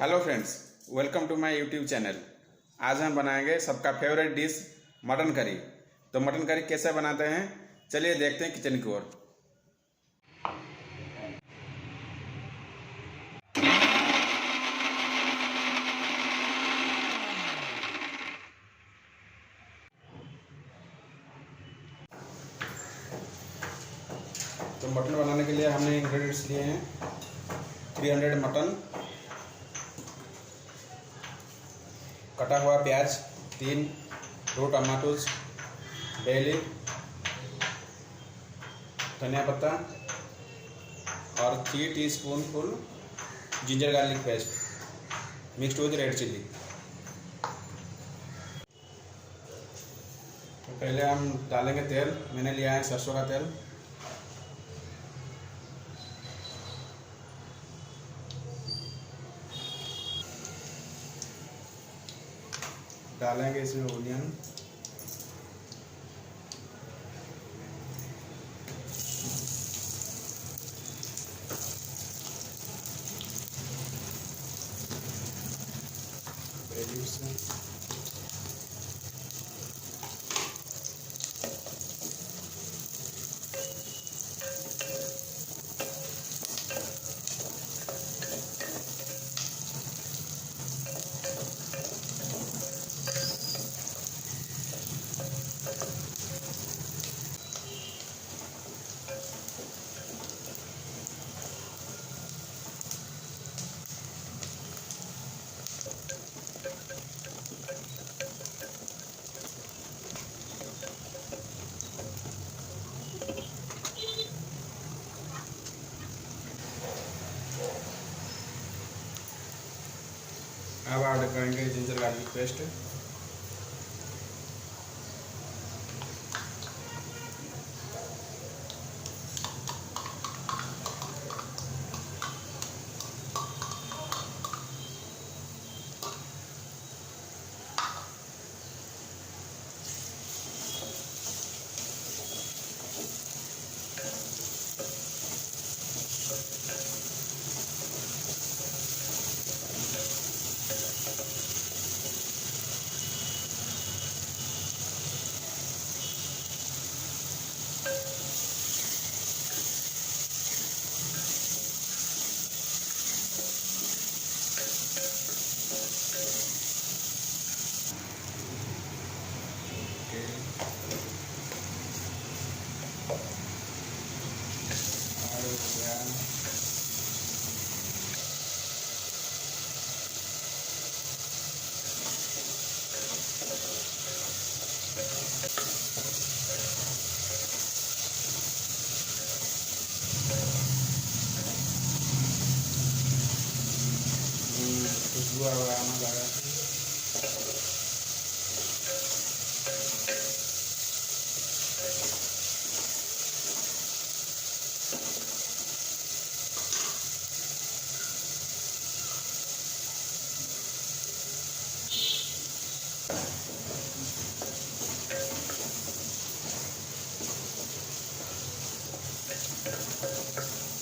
Hello friends, welcome to my YouTube channel. आज हम बनाएंगे सबका फेवरेट डिश मटन करी। तो मटन करी कैसे बनाते हैं, चलिए देखते हैं किचन की ओर। तो मटन बनाने के लिए हमने इंग्रेडिएंट्स लिए हैं 300 मटन, कटा हुआ प्याज 3, 2 टमाटोज, bay leaf, धनिया पत्ता और 3 teaspoon ginger garlic paste mixed with red chilli. तो पहले हम डालेंगे तेल। मैंने लिया है सरसों का तेल। डालेंगे इसमें ओनियन, अब ऐड करेंगे जिंजर गार्लिक पेस्ट। खुशबू आना लगा।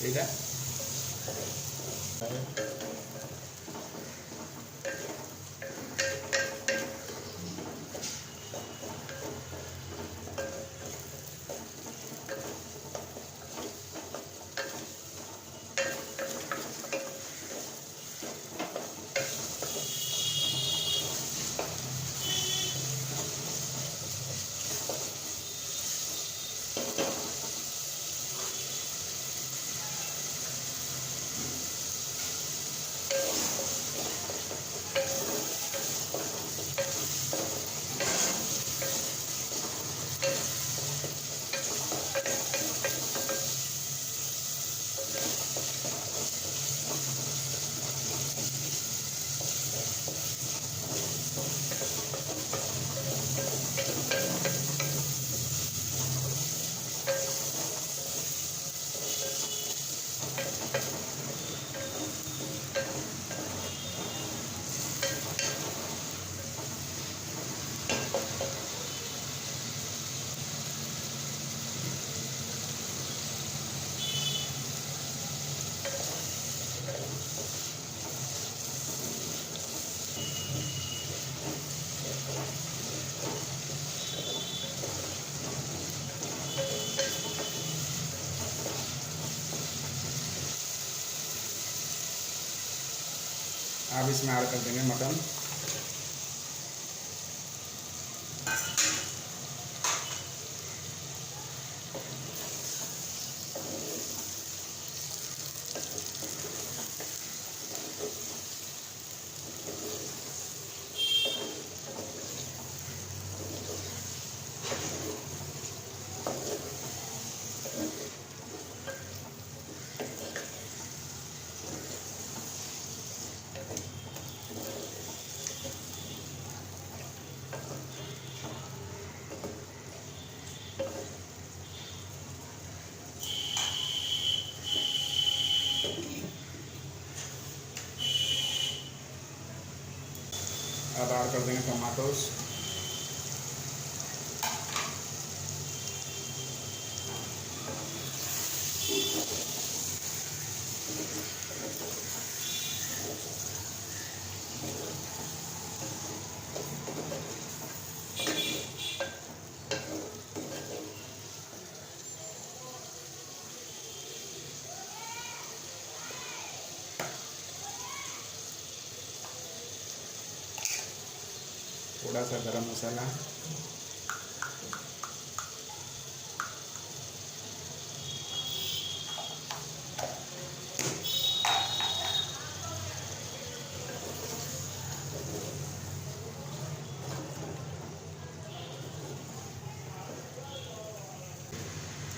ठीक है। अब इसमें ऐड कर देंगे मटन। अब ऐड कर देंगे टमाटोस। थोड़ा सा गरम मसाला।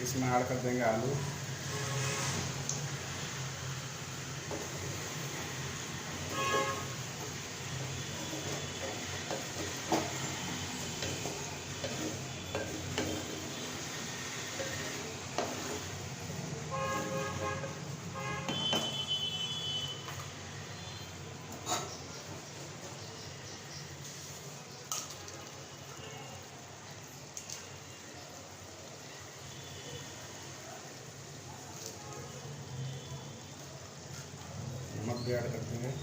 इसमें ऐड कर देंगे आलू। नमक भी ऐड कर देंगे।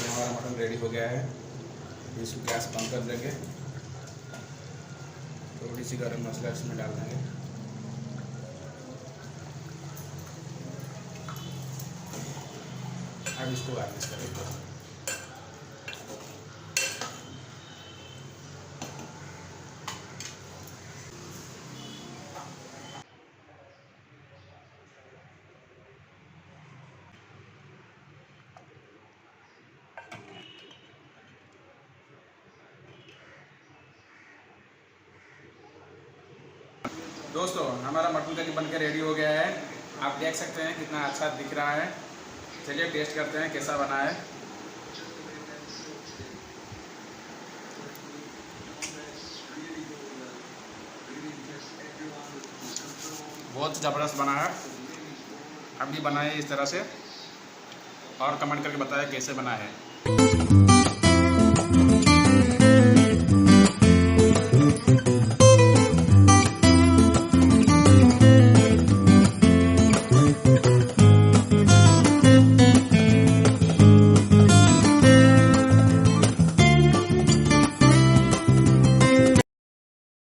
हमारा मटन रेडी हो गया है। इसको गैस बंद कर देंगे। थोड़ी सी गरम मसाला इसमें डाल देंगे। अब इसको गार्निश करेंगे। दोस्तों हमारा मटन करी बनकर रेडी हो गया है। आप देख सकते हैं कितना अच्छा दिख रहा है। चलिए टेस्ट करते हैं कैसा बना है। बहुत ज़बरदस्त बना है। आप भी बनाए इस तरह से और कमेंट करके बताएं कैसे बना है।